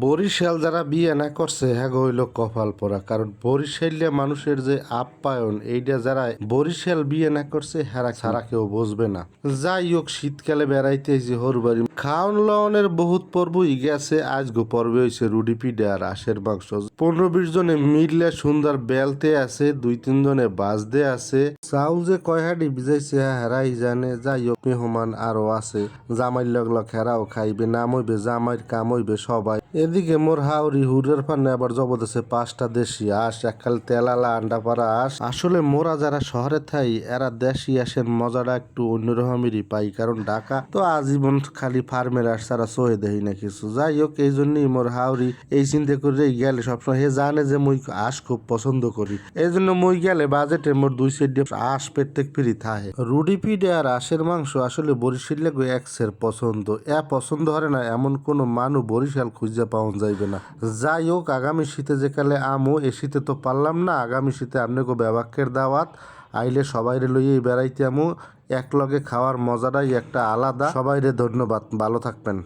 বরিশাল যারা বিয়ে না করছে হ্যাঁ হইল কপাল পরা, কারণ বরিশালিয়া মানুষের যে আপ্যায়ন এইটা যারা বরিশাল বিয়ে না করছে হেরা ছাড়া কেউ বুঝবে না। যাই হোক, শীতকালে বেড়াইতে যে হরবাড়ি খাওন লওনের বহুত পর্বই গেছে, আজগো পর্বে হয়েছে রুডি পিঠে আর আশের মাংস। 15-20 জনে মিললে সুন্দর বেলতে আছে, 2-3 জনে বাজতে আছে। চাউল যে কয় হাডি ভিজাইছে হেরাই জানে। যাই হোক, মেহমান আরো আছে, জামাই লগ হেরাও খাইবে, নাম হইবে জামাইয়ের কাম হইবে সবাই। এদিকে মোর হাওড়ি হুরের পান্নে আবার জবদেছে 5টা দেশি হাঁস, একখাল তেলালা আন্ডা পাড়া হাঁস। আসলে মোরা যারা শহরে থাই এরা দেশি হাঁসের মজাটা একটু অন্যরকমেরই পাই, কারণ ঢাকা তো আজীবন খালি ফার্মের হাঁস ছাড়া সহে দেই না কিছু। যাই হোক, এই জন্যই মোর হাওড়ি এই চিন্তা করে গেলে সবসময় হে জানে যে মুই হাঁস খুব পছন্দ করি, এই জন্য মুই গেলে বাজেটে মোর 2 সাইড হাঁস প্রত্যেক ফ্রি থাকে। রুডি পিঠে আর হাঁসের মাংস আসলে বরিশালে এক্সের পছন্দ। পছন্দ হয় না এমন কোন মানুষ বরিশাল খুঁজে পাওয়া যাইবে না। যাই হোক, আগামী শীতে যে কালে আমো, এ শীতে তো পারলাম না, আগামী শীতে আপনাকে ব্যবাক্যের দাওয়াত আইলে সবাইরে লইয়েই বেড়াইতে আমু। এক লগে খাওয়ার মজাটাই একটা আলাদা। সবাইরে ধন্যবাদ, ভালো থাকবেন।